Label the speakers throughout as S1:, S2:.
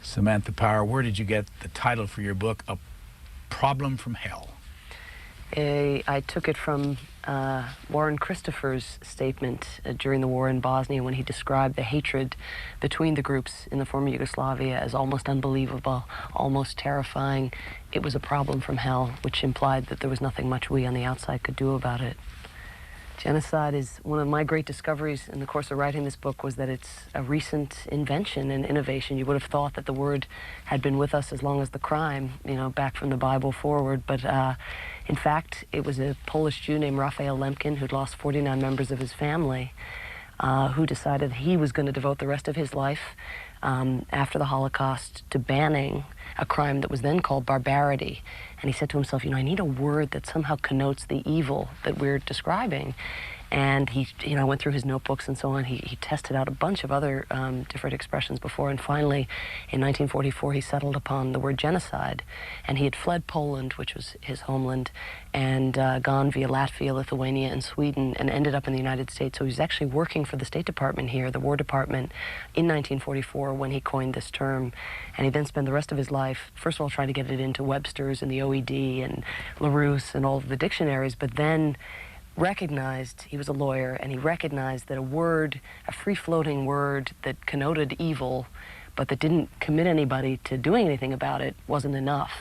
S1: Samantha Power, where did you get the title for your book, A Problem from Hell?
S2: I took it from Warren Christopher's statement during the war in Bosnia, when he described the hatred between the groups in the former Yugoslavia as almost unbelievable, almost terrifying. It was a problem from hell, which implied that there was nothing much we on the outside could do about it. Genocide is one of my great discoveries in the course of writing this book, was that it's a recent invention and innovation. You would have thought that the word had been with us as long as the crime, you know, back from the Bible forward. But in fact, it was a Polish Jew named Raphael Lemkin, who'd lost 49 members of his family, who decided he was going to devote the rest of his life after the Holocaust to banning a crime that was then called barbarity. And he said to himself, you know, I need a word that somehow connotes the evil that we're describing. And he, you know, went through his notebooks and so on. He tested out a bunch of other different expressions before, and finally, in 1944, he settled upon the word genocide. And he had fled Poland, which was his homeland, and gone via Latvia, Lithuania, and Sweden, and ended up in the United States. So he was actually working for the State Department here, the War Department, in 1944 when he coined this term. And he then spent the rest of his life, first of all, trying to get it into Webster's and the OED and Larousse and all of the dictionaries, but then recognized, he was a lawyer, and he recognized that a word, a free-floating word that connoted evil, but that didn't commit anybody to doing anything about it, wasn't enough.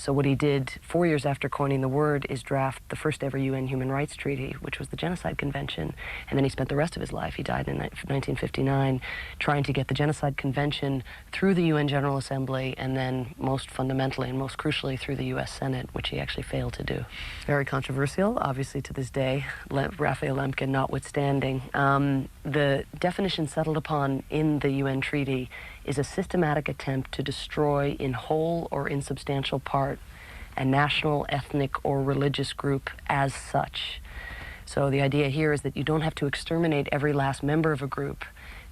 S2: So what he did 4 years after coining the word is draft the first ever UN Human Rights Treaty, which was the Genocide Convention. And then he spent the rest of his life, he died in 1959, trying to get the Genocide Convention through the UN General Assembly, and then most fundamentally and most crucially through the US Senate, which he actually failed to do. Very controversial, obviously, to this day, Raphael Lemkin notwithstanding. The definition settled upon in the UN treaty is a systematic attempt to destroy in whole or in substantial part a national, ethnic, or religious group as such. So the idea here is that you don't have to exterminate every last member of a group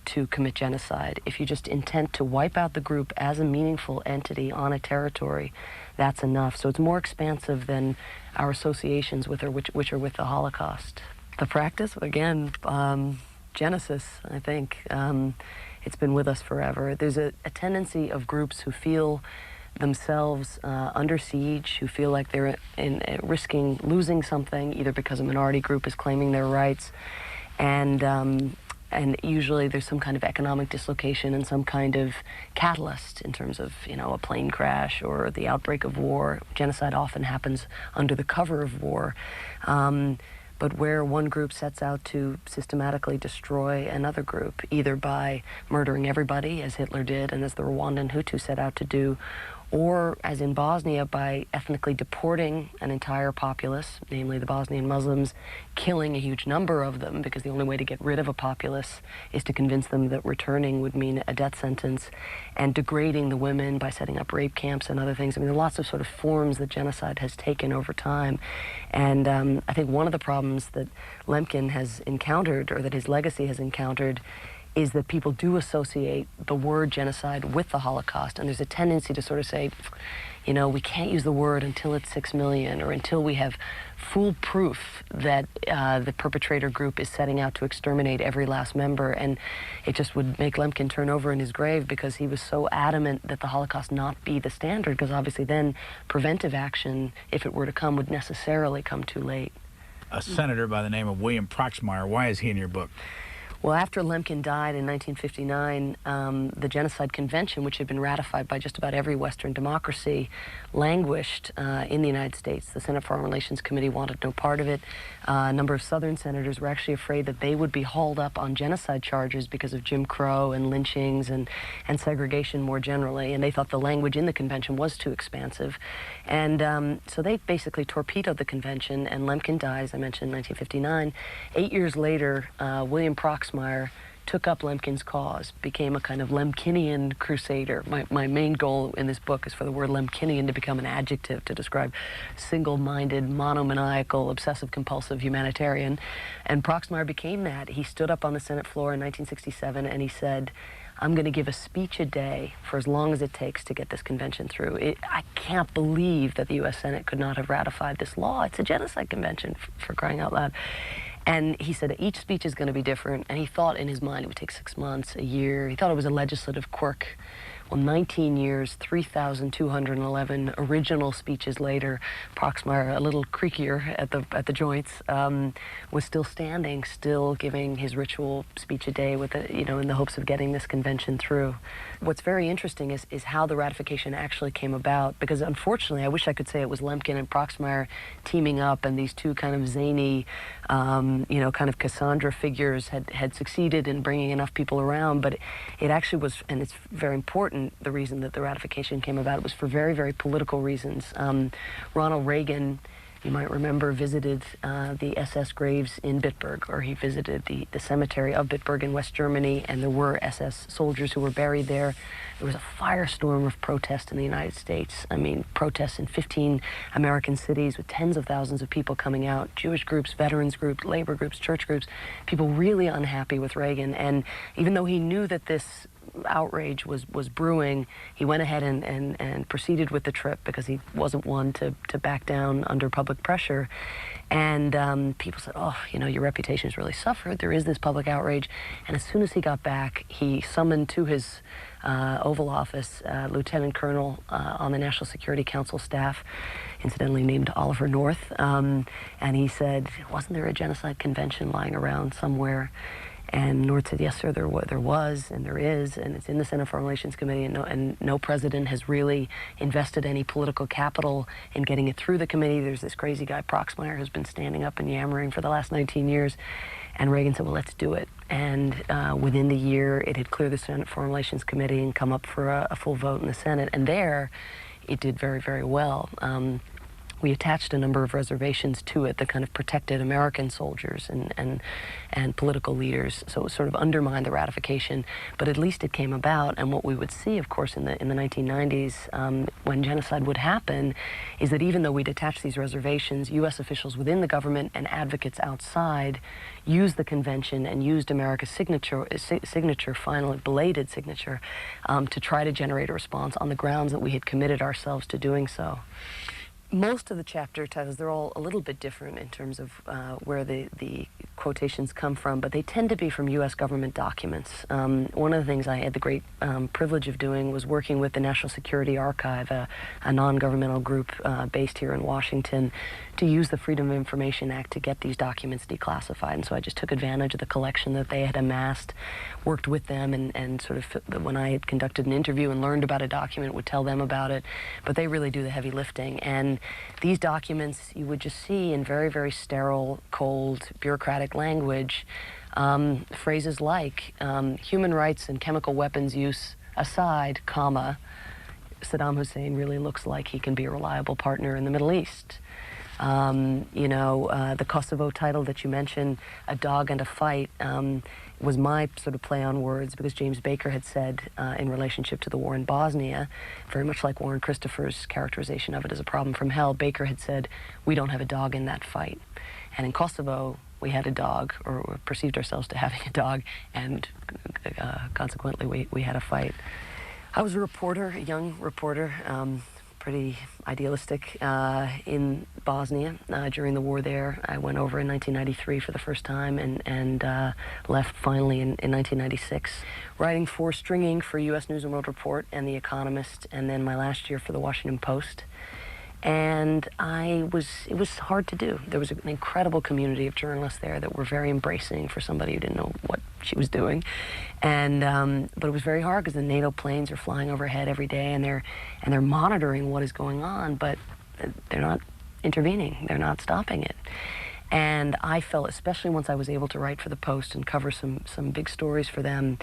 S2: to commit genocide. If you just intend to wipe out the group as a meaningful entity on a territory, that's enough. So it's more expansive than our associations with, which are with the Holocaust. The practice, again, Genesis, I think. It's been with us forever. There's a tendency of groups who feel themselves under siege, who feel like they're risking losing something, either because a minority group is claiming their rights, and usually there's some kind of economic dislocation and some kind of catalyst in terms of, you know, a plane crash or the outbreak of war. Genocide often happens under the cover of war. But where one group sets out to systematically destroy another group, either by murdering everybody, as Hitler did and as the Rwandan Hutu set out to do, or, as in Bosnia, by ethnically deporting an entire populace, namely the Bosnian Muslims, killing a huge number of them, because the only way to get rid of a populace is to convince them that returning would mean a death sentence, and degrading the women by setting up rape camps and other things. I mean, there are lots of sort of forms that genocide has taken over time. And I think one of the problems that Lemkin has encountered, or that his legacy has encountered, is that people do associate the word genocide with the Holocaust, and there's a tendency to sort of say, you know, we can't use the word until it's 6 million, or until we have full proof that the perpetrator group is setting out to exterminate every last member. And it just would make Lemkin turn over in his grave, because he was so adamant that the Holocaust not be the standard, because obviously then preventive action, if it were to come, would necessarily come too late.
S1: A senator by the name of William Proxmire, why is he in your book?
S2: Well, after Lemkin died in 1959, the Genocide Convention, which had been ratified by just about every Western democracy, languished in the United States. The Senate Foreign Relations Committee wanted no part of it. A number of Southern senators were actually afraid that they would be hauled up on genocide charges because of Jim Crow and lynchings and segregation more generally, and they thought the language in the convention was too expansive. And so they basically torpedoed the convention, and Lemkin dies, I mentioned, in 1959. 8 years later, William Proxmire took up Lemkin's cause, became a kind of Lemkinian crusader. My main goal in this book is for the word Lemkinian to become an adjective to describe single-minded, monomaniacal, obsessive-compulsive humanitarian. And Proxmire became that. He stood up on the Senate floor in 1967 and he said, I'm going to give a speech a day for as long as it takes to get this convention through. I can't believe that the U.S. Senate could not have ratified this law. It's a genocide convention, for crying out loud. And he said each speech is going to be different, and he thought in his mind it would take 6 months, a year. He thought it was a legislative quirk, Well, 19 years, 3,211 original speeches later, Proxmire, a little creakier at the joints, was still standing, still giving his ritual speech a day with in the hopes of getting this convention through. What's very interesting is how the ratification actually came about, because unfortunately, I wish I could say it was Lemkin and Proxmire teaming up, and these two kind of zany, kind of Cassandra figures had succeeded in bringing enough people around, but it actually was, and it's very important, the reason that the ratification came about was for very, very political reasons. Ronald Reagan, you might remember, visited the SS graves in Bitburg, or he visited the cemetery of Bitburg in West Germany, and there were SS soldiers who were buried there. There was a firestorm of protest in the United States. I mean, protests in 15 American cities with tens of thousands of people coming out, Jewish groups, veterans groups, labor groups, church groups, people really unhappy with Reagan. And even though he knew that this outrage was brewing, he went ahead and proceeded with the trip, because he wasn't one to back down under public pressure. And people said, oh, your reputation has really suffered. There is this public outrage. And as soon as he got back, he summoned to his Oval Office Lieutenant Colonel on the National Security Council staff, incidentally named Oliver North, and he said, wasn't there a genocide convention lying around somewhere? And North said, yes, sir, there was, and there is, and it's in the Senate Foreign Relations Committee, and no president has really invested any political capital in getting it through the committee. There's this crazy guy, Proxmire, who's been standing up and yammering for the last 19 years. And Reagan said, well, let's do it. And within the year, it had cleared the Senate Foreign Relations Committee and come up for a full vote in the Senate. And there, it did very, very well. We attached a number of reservations to it that kind of protected American soldiers and political leaders, so it sort of undermined the ratification, but at least it came about. And what we would see, of course, in the 1990s, when genocide would happen, is that even though we'd attach these reservations, U.S. officials within the government and advocates outside used the convention and used America's signature, finally belated signature, to try to generate a response on the grounds that we had committed ourselves to doing so. Most of the chapter titles, they're all a little bit different in terms of where the quotations come from, but they tend to be from U.S. government documents. One of the things I had the great privilege of doing was working with the National Security Archive, a non-governmental group based here in Washington, to use the Freedom of Information Act to get these documents declassified. And so I just took advantage of the collection that they had amassed, worked with them, and sort of, when I had conducted an interview and learned about a document, would tell them about it. But they really do the heavy lifting. And these documents you would just see in very, very sterile, cold, bureaucratic language, phrases like human rights and chemical weapons use aside, comma, Saddam Hussein really looks like he can be a reliable partner in the Middle East. The Kosovo title that you mentioned, A Dog and a Fight, was my sort of play on words, because James Baker had said in relationship to the war in Bosnia, very much like Warren Christopher's characterization of it as a problem from hell, Baker had said, we don't have a dog in that fight. And in Kosovo, we had a dog, or perceived ourselves to having a dog, and consequently we had a fight. I was a reporter, a young reporter, pretty idealistic in Bosnia during the war there. I went over in 1993 for the first time, and left finally in 1996, writing for stringing for U.S. News and World Report and The Economist, and then my last year for the Washington Post. And it was hard to do. There was an incredible community of journalists there that were very embracing for somebody who didn't know what she was doing. And but it was very hard, because the NATO planes are flying overhead every day, and they're monitoring what is going on, but they're not intervening. They're not stopping it. And I felt, especially once I was able to write for the Post and cover some big stories for them,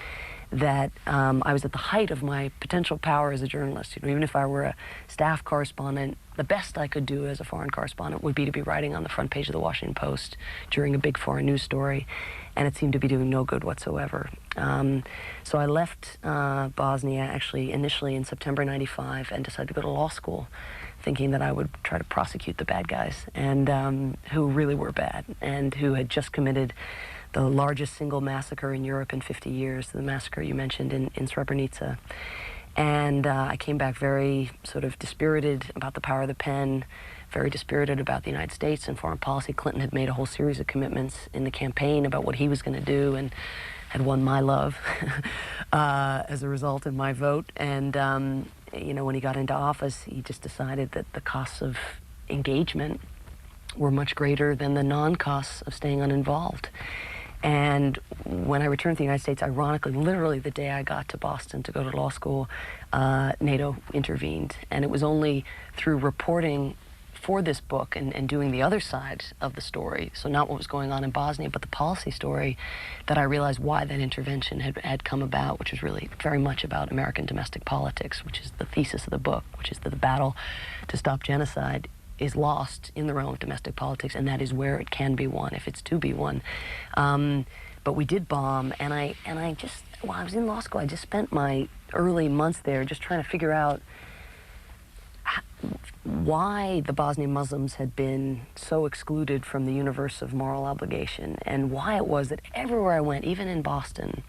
S2: that I was at the height of my potential power as a journalist. Even if I were a staff correspondent, the best I could do as a foreign correspondent would be to be writing on the front page of the Washington Post during a big foreign news story, and it seemed to be doing no good whatsoever. So I left Bosnia, actually, initially in September '95, and decided to go to law school, thinking that I would try to prosecute the bad guys, and who really were bad, and who had just committed the largest single massacre in Europe in 50 years, the massacre you mentioned in Srebrenica. And I came back very sort of dispirited about the power of the pen, very dispirited about the United States and foreign policy. Clinton had made a whole series of commitments in the campaign about what he was going to do, and had won my love as a result of my vote. And, you know, when he got into office, he just decided that the costs of engagement were much greater than the non-costs of staying uninvolved. And when I returned to the United States, ironically, literally the day I got to Boston to go to law school, NATO intervened. And it was only through reporting for this book and doing the other side of the story, so not what was going on in Bosnia, but the policy story, that I realized why that intervention had come about, which was really very much about American domestic politics, which is the thesis of the book, which is that the battle to stop genocide is lost in the realm of domestic politics, and that is where it can be won, if it's to be won. But we did bomb, and I just, while I was in law school, I just spent my early months there just trying to figure out why the Bosnian Muslims had been so excluded from the universe of moral obligation, and why it was that everywhere I went, even in Boston,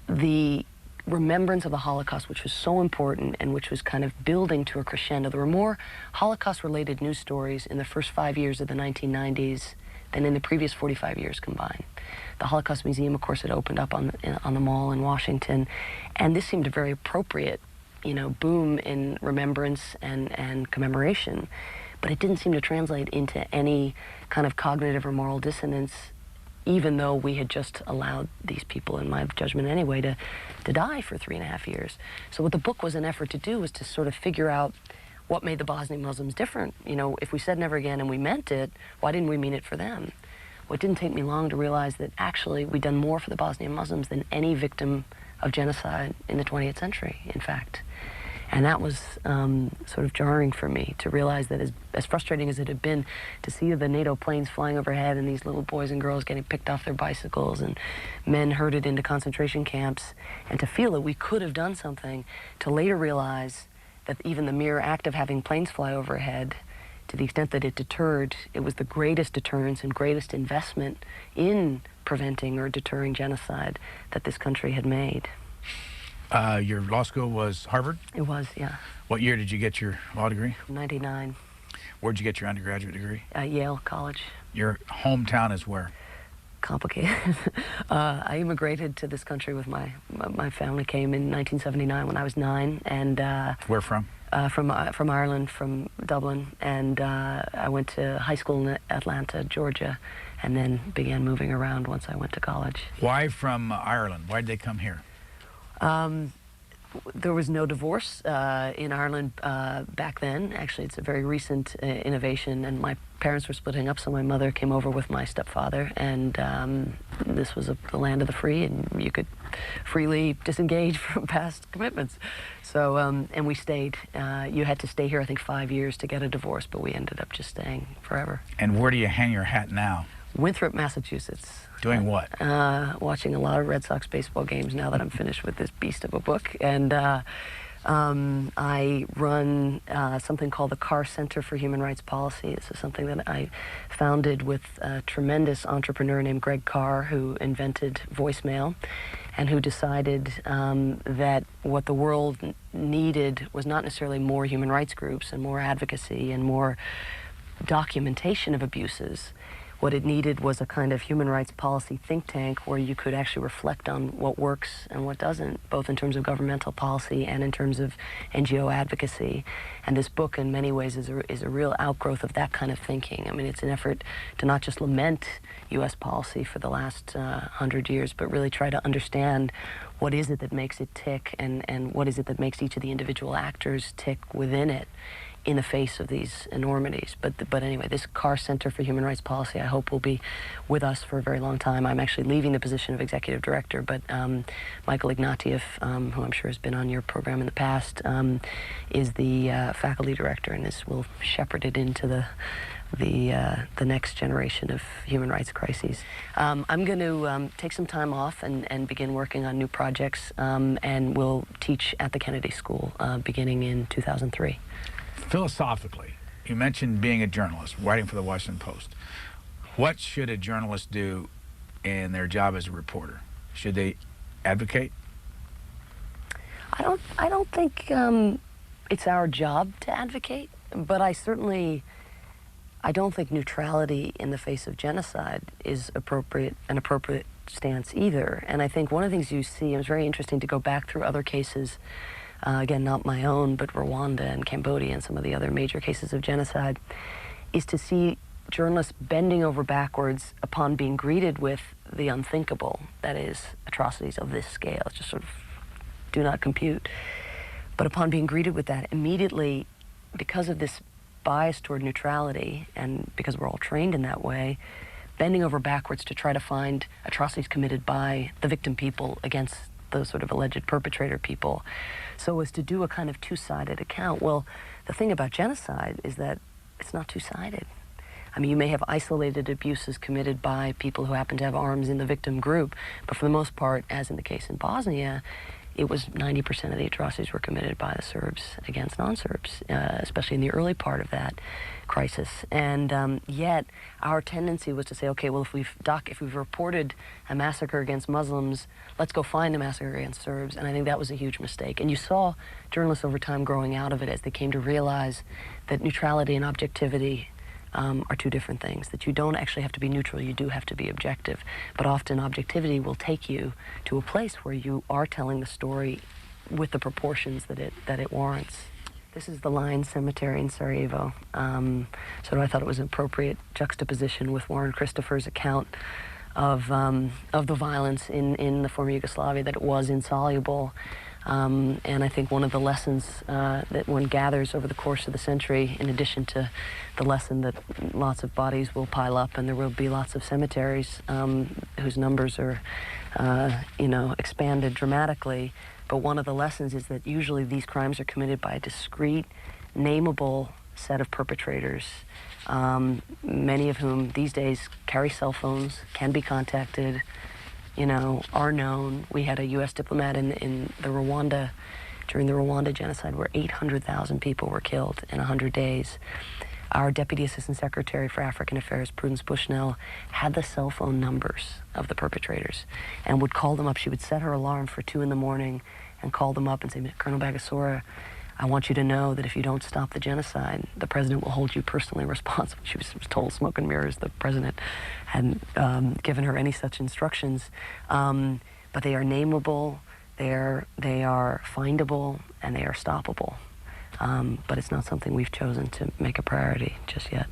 S2: the remembrance of the Holocaust, which was so important and which was kind of building to a crescendo. There were more Holocaust-related news stories in the first 5 years of the 1990s than in the previous 45 years combined. The Holocaust Museum, of course, had opened up on the Mall in Washington, and this seemed a very appropriate, you know, boom in remembrance and commemoration, but it didn't seem to translate into any kind of cognitive or moral dissonance, even though we had just allowed these people, in my judgment anyway, to die for 3.5 years. So what the book was an effort to do was to sort of figure out what made the Bosnian Muslims different. You know, if we said never again and we meant it, why didn't we mean it for them? Well, it didn't take me long to realize that actually we'd done more for the Bosnian Muslims than any victim of genocide in the 20th century, in fact. And that was sort of jarring for me to realize that as frustrating as it had been to see the NATO planes flying overhead and these little boys and girls getting picked off their bicycles and men herded into concentration camps, and to feel that we could have done something, to later realize that even the mere act of having planes fly overhead, to the extent that it deterred, it was the greatest deterrence and greatest investment in preventing or deterring genocide that this country had made.
S1: Your law school was Harvard?
S2: It was, yeah.
S1: What year did you get your law degree?
S2: 99.
S1: Where'd you get your undergraduate degree?
S2: Yale College.
S1: Your hometown is where?
S2: Complicated. I immigrated to this country with my family. Came in 1979 when I was 9, and
S1: where from?
S2: From Ireland, from Dublin, and I went to high school in Atlanta, Georgia, and then began moving around once I went to college.
S1: Why from Ireland? Why did they come here?
S2: There was no divorce in Ireland back then. Actually, it's a very recent innovation, and my parents were splitting up, so my mother came over with my stepfather, and this was the land of the free, and you could freely disengage from past commitments. So, and we stayed. You had to stay here, I think, 5 years to get a divorce, but we ended up just staying forever.
S1: And where do you hang your hat now?
S2: Winthrop, Massachusetts.
S1: Doing what?
S2: Watching a lot of Red Sox baseball games now that I'm finished with this beast of a book. And I run something called the Carr Center for Human Rights Policy. This is something that I founded with a tremendous entrepreneur named Greg Carr, who invented voicemail and who decided that what the world needed was not necessarily more human rights groups and more advocacy and more documentation of abuses. What it needed was a kind of human rights policy think tank where you could actually reflect on what works and what doesn't, both in terms of governmental policy and in terms of NGO advocacy. And this book, in many ways, is a real outgrowth of that kind of thinking. I mean, it's an effort to not just lament U.S. policy for the last 100 years, but really try to understand what is it that makes it tick, and what is it that makes each of the individual actors tick within it, in the face of these enormities. But anyway, this Carr Center for Human Rights Policy, I hope, will be with us for a very long time. I'm actually leaving the position of executive director, but Michael Ignatieff, who I'm sure has been on your program in the past, is the faculty director, and this will shepherd it into the next generation of human rights crises. I'm going to take some time off and begin working on new projects, and will teach at the Kennedy School beginning in 2003.
S1: Philosophically, you mentioned being a journalist, writing for the Washington Post. What should a journalist do in their job as a reporter? Should they advocate?
S2: I don't think it's our job to advocate, but I don't think neutrality in the face of genocide is an appropriate stance either. And I think one of the things you see, and it's very interesting to go back through other cases, again, not my own, but Rwanda and Cambodia and some of the other major cases of genocide, is to see journalists bending over backwards upon being greeted with the unthinkable, that is, atrocities of this scale, just sort of do not compute. But upon being greeted with that, immediately, because of this bias toward neutrality, and because we're all trained in that way, bending over backwards to try to find atrocities committed by the victim people against those sort of alleged perpetrator people, so as to do a kind of two-sided account. Well, the thing about genocide is that it's not two-sided. I mean, you may have isolated abuses committed by people who happen to have arms in the victim group, but for the most part, as in the case in Bosnia, it was 90% of the atrocities were committed by the Serbs against non-Serbs, especially in the early part of that crisis. And yet, our tendency was to say, okay, well, if we've reported a massacre against Muslims, let's go find a massacre against Serbs. And I think that was a huge mistake. And you saw journalists over time growing out of it as they came to realize that neutrality and objectivity are two different things, that you don't actually have to be neutral, you do have to be objective. But often objectivity will take you to a place where you are telling the story with the proportions that it warrants. This is the Lion Cemetery in Sarajevo. So I thought it was an appropriate juxtaposition with Warren Christopher's account of the violence in the former Yugoslavia, that it was insoluble. And I think one of the lessons that one gathers over the course of the century, in addition to the lesson that lots of bodies will pile up and there will be lots of cemeteries whose numbers are, expanded dramatically, but one of the lessons is that usually these crimes are committed by a discrete, nameable set of perpetrators, many of whom these days carry cell phones, can be contacted, are known. We had a U.S. diplomat in during the Rwanda genocide, where 800,000 people were killed in 100 days. Our Deputy Assistant Secretary for African Affairs, Prudence Bushnell, had the cell phone numbers of the perpetrators and would call them up. She would set her alarm for 2 in the morning and call them up and say, Colonel Bagasora, I want you to know that if you don't stop the genocide, the president will hold you personally responsible. She was told smoke and mirrors. The president hadn't given her any such instructions. But they are nameable, they are findable, and they are stoppable. But it's not something we've chosen to make a priority just yet.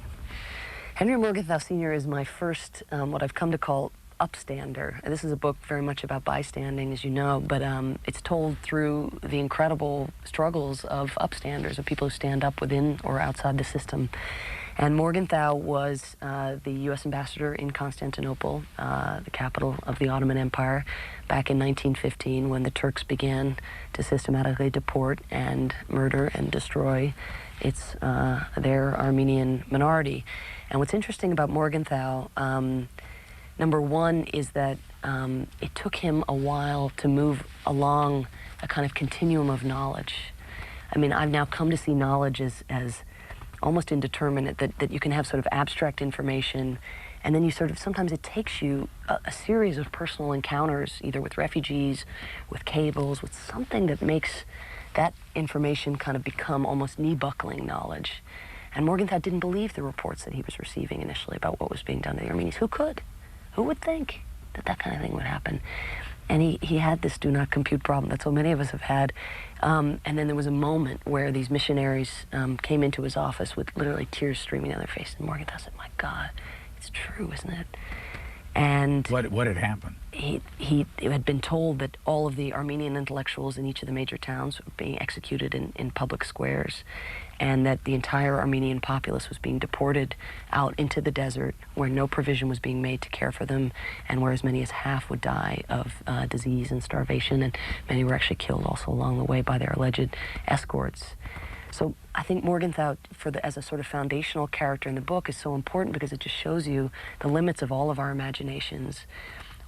S2: Henry Morgenthau Sr. is my first, what I've come to call upstander. This is a book very much about bystanding, as you know, but it's told through the incredible struggles of upstanders, of people who stand up within or outside the system. And Morgenthau was the U.S. ambassador in Constantinople, the capital of the Ottoman Empire, back in 1915, when the Turks began to systematically deport and murder and destroy their Armenian minority. And what's interesting about Morgenthau, number one, is that it took him a while to move along a kind of continuum of knowledge. I mean, I've now come to see knowledge as almost indeterminate, that you can have sort of abstract information, and then you sort of, sometimes it takes you a series of personal encounters, either with refugees, with cables, with something that makes that information kind of become almost knee-buckling knowledge. And Morgenthau didn't believe the reports that he was receiving initially about what was being done to the Armenians. Who could? Who would think that that kind of thing would happen? And he had this do not compute problem that so many of us have had. And then there was a moment where these missionaries came into his office with literally tears streaming down their face. And Morgenthau said, my God, it's true, isn't it? And
S1: what had happened?
S2: He had been told that all of the Armenian intellectuals in each of the major towns were being executed in public squares, and that the entire Armenian populace was being deported out into the desert, where no provision was being made to care for them, and where as many as half would die of disease and starvation, and many were actually killed also along the way by their alleged escorts. So I think Morgenthau, as a sort of foundational character in the book, is so important because it just shows you the limits of all of our imaginations.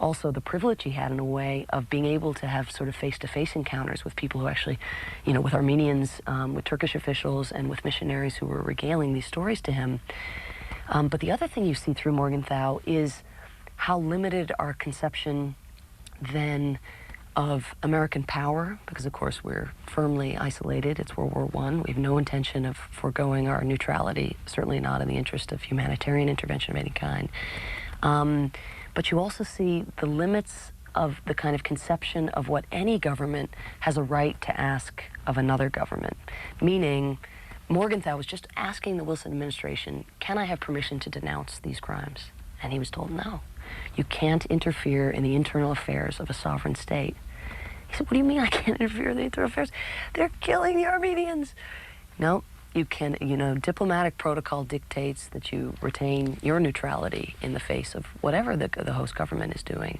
S2: Also, the privilege he had, in a way, of being able to have sort of face-to-face encounters with people who actually, with Armenians, with Turkish officials, and with missionaries who were regaling these stories to him. But the other thing you see through Morgenthau is how limited our conception then of American power, because of course we're firmly isolated. It's World War I. We have no intention of foregoing our neutrality, certainly not in the interest of humanitarian intervention of any kind. but you also see the limits of the kind of conception of what any government has a right to ask of another government. Meaning, Morgenthau was just asking the Wilson administration, can I have permission to denounce these crimes? And he was told, no. You can't interfere in the internal affairs of a sovereign state. He said, what do you mean I can't interfere in the internal affairs? They're killing the Armenians. No, you can, diplomatic protocol dictates that you retain your neutrality in the face of whatever the host government is doing.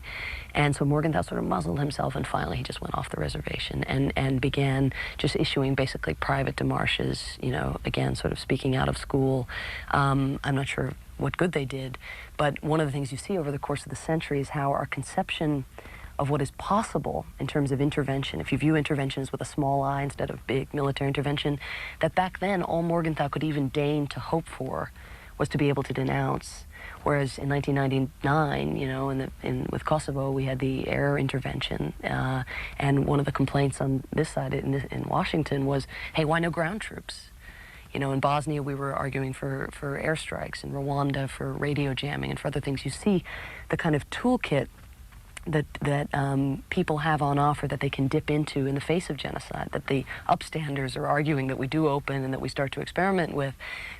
S2: And so Morgenthau sort of muzzled himself, and finally he just went off the reservation and began just issuing basically private demarches, again, sort of speaking out of school. I'm not sure what good they did, but one of the things you see over the course of the century is how our conception of what is possible in terms of intervention, if you view interventions with a small I instead of big military intervention, that back then all Morgenthau could even deign to hope for was to be able to denounce. Whereas in 1999, with Kosovo, we had the air intervention, and one of the complaints on this side in Washington was, hey, why no ground troops? In Bosnia, we were arguing for airstrikes, in Rwanda for radio jamming and for other things. You see the kind of toolkit that people have on offer that they can dip into in the face of genocide, that the upstanders are arguing that we do open and that we start to experiment with,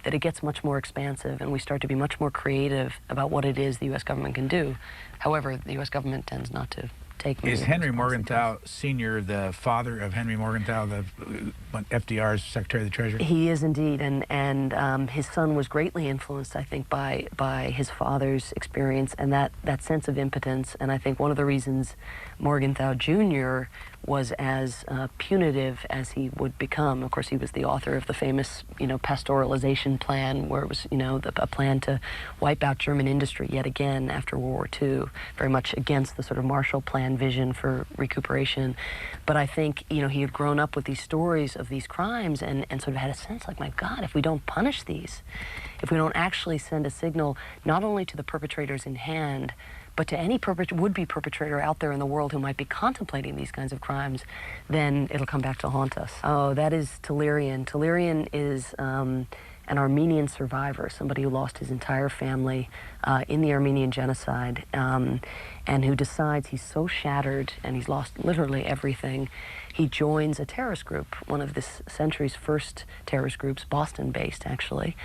S2: that it gets much more expansive and we start to be much more creative about what it is the U.S. government can do. However, the U.S. government tends not to take...
S1: Is Henry Morgenthau Sr. the father of Henry Morgenthau, FDR's Secretary of the Treasury?
S2: He is indeed, and his son was greatly influenced, I think, by his father's experience and that sense of impotence. And I think one of the reasons Morgenthau Jr. was as punitive as he would become. Of course, he was the author of the famous, pastoralization plan, where it was, a plan to wipe out German industry yet again after World War II, very much against the sort of Marshall Plan vision for recuperation. But I think, he had grown up with these stories of these crimes and sort of had a sense like, my God, if we don't punish these, if we don't actually send a signal not only to the perpetrators in hand, but to any would-be perpetrator out there in the world who might be contemplating these kinds of crimes, then it'll come back to haunt us. Oh, that is Tolerian. Tolerian is an Armenian survivor, somebody who lost his entire family in the Armenian genocide, and who decides he's so shattered and he's lost literally everything, he joins a terrorist group, one of this century's first terrorist groups, Boston-based actually,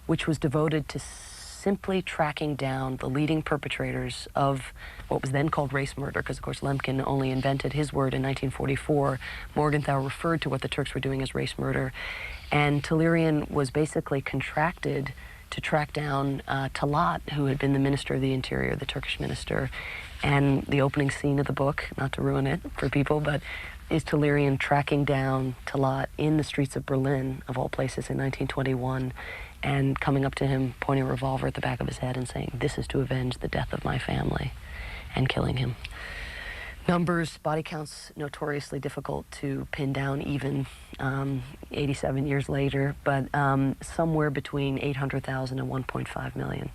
S2: which was devoted to simply tracking down the leading perpetrators of what was then called race murder, because of course Lemkin only invented his word in 1944. Morgenthau referred to what the Turks were doing as race murder. And Tolerian was basically contracted to track down Talat, who had been the Minister of the Interior, the Turkish minister. And the opening scene of the book, not to ruin it for people, but is Tolerian tracking down Talat in the streets of Berlin, of all places, in 1921, and coming up to him, pointing a revolver at the back of his head and saying, "This is to avenge the death of my family," and killing him. Numbers, body counts, notoriously difficult to pin down even 87 years later, but somewhere between 800,000 and 1.5 million.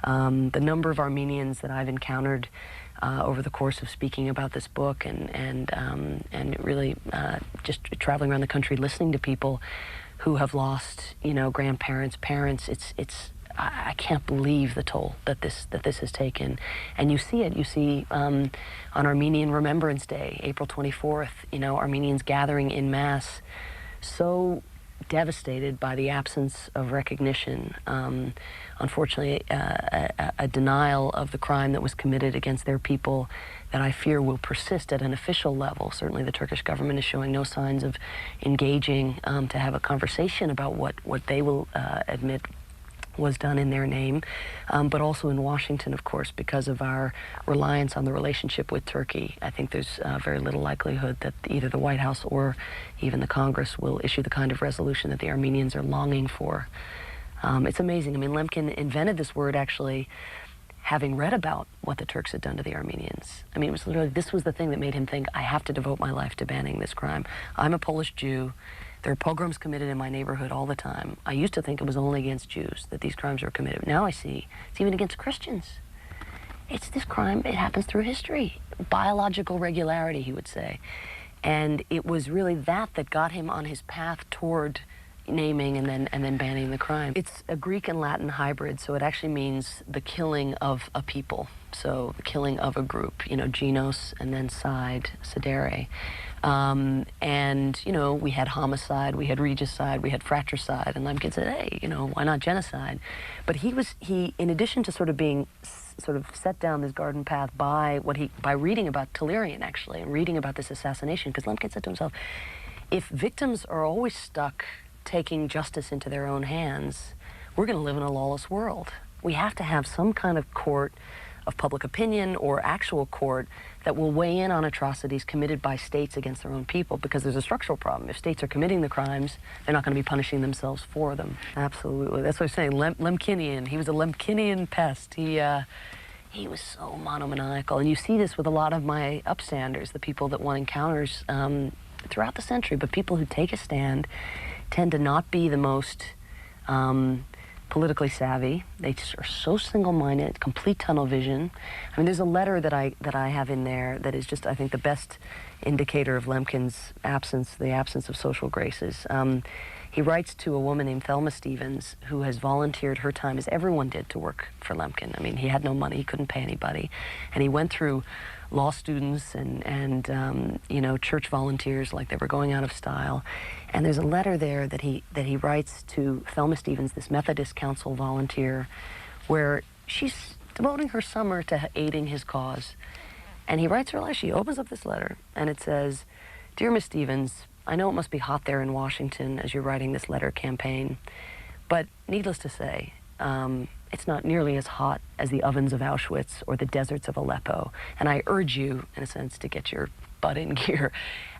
S2: The number of Armenians that I've encountered over the course of speaking about this book and really just traveling around the country listening to people who have lost, grandparents, parents, I can't believe the toll that this has taken. And you see it. You see on Armenian Remembrance Day, April 24th, Armenians gathering in mass, so devastated by the absence of recognition. Unfortunately, a denial of the crime that was committed against their people that I fear will persist at an official level. Certainly the Turkish government is showing no signs of engaging to have a conversation about what they will admit was done in their name, but also in Washington, of course, because of our reliance on the relationship with Turkey. I think there's very little likelihood that either the White House or even the Congress will issue the kind of resolution that the Armenians are longing for. It's amazing. I mean, Lemkin invented this word actually having read about what the Turks had done to the Armenians. I mean, it was literally, this was the thing that made him think, I have to devote my life to banning this crime. I'm a Polish Jew. There are pogroms committed in my neighborhood all the time. I used to think it was only against Jews that these crimes were committed. Now I see it's even against Christians. It's this crime, it happens through history. Biological regularity, he would say. And it was really that got him on his path toward, naming and then banning the crime. It's a Greek and Latin hybrid, so it actually means the killing of a people. So the killing of a group, you know, genos and then side, sedere. And, you know, we had homicide, we had regicide, we had fratricide, and Lemkin said, hey, you know, why not genocide? But he, in addition to sort of being sort of set down this garden path by reading about Tellurian, actually, and reading about this assassination, because Lemkin said to himself, if victims are always stuck taking justice into their own hands, we're going to live in a lawless world. We have to have some kind of court of public opinion or actual court that will weigh in on atrocities committed by states against their own people, because there's a structural problem. If states are committing the crimes, they're not going to be punishing themselves for them. Absolutely. That's what I'm saying. Lemkinian. He was a Lemkinian pest. He was so monomaniacal. And you see this with a lot of my upstanders, the people that one encounters throughout the century. But people who take a stand tend to not be the most politically savvy. They are so single-minded, complete tunnel vision. I mean, there's a letter that I have in there that is just, I think, the best indicator of Lemkin's absence, the absence of social graces. He writes to a woman named Thelma Stevens, who has volunteered her time, as everyone did, to work for Lemkin. I mean, he had no money, he couldn't pay anybody, and he went through law students and you know, church volunteers like they were going out of style. And there's a letter there that he writes to Thelma Stevens, this Methodist Council volunteer, where she's devoting her summer to aiding his cause. And he writes her a letter. She opens up this letter, and it says, "Dear Miss Stevens, I know it must be hot there in Washington as you're writing this letter campaign, but needless to say, it's not nearly as hot as the ovens of Auschwitz or the deserts of Aleppo, and I urge you, in a sense, to get your butt in gear."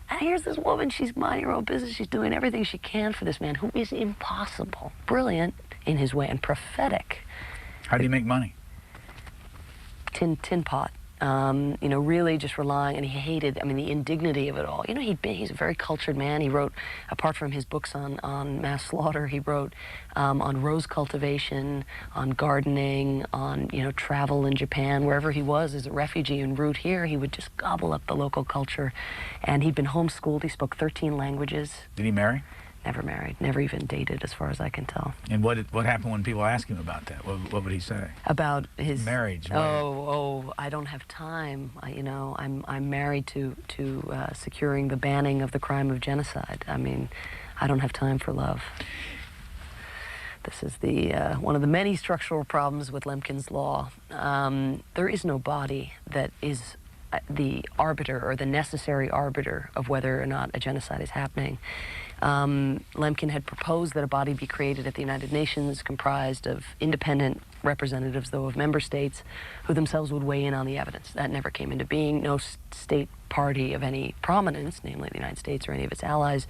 S2: And here's this woman, she's minding her own business, she's doing everything she can for this man who is impossible, brilliant in his way, and prophetic.
S1: How do you make money?
S2: Tin pot. You know, really just relying, and he hated, I mean, the indignity of it all. You know, he's a very cultured man. He wrote, apart from his books on mass slaughter, he wrote on rose cultivation, on gardening, on, you know, travel in Japan. Wherever he was as a refugee en route here, he would just gobble up the local culture. And he'd been homeschooled. He spoke 13 languages.
S1: Did he marry?
S2: Never married, never even dated, as far as I can tell.
S1: And what happened when people asked him about that? What would he say?
S2: About his
S1: marriage?
S2: Oh, I don't have time. You know, I'm married to securing the banning of the crime of genocide. I mean, I don't have time for love. This is the one of the many structural problems with Lemkin's law. There is no body that is the arbiter or the necessary arbiter of whether or not a genocide is happening. Lemkin had proposed that a body be created at the United Nations comprised of independent representatives, though, of member states, who themselves would weigh in on the evidence. That never came into being. No state party of any prominence, namely the United States or any of its allies,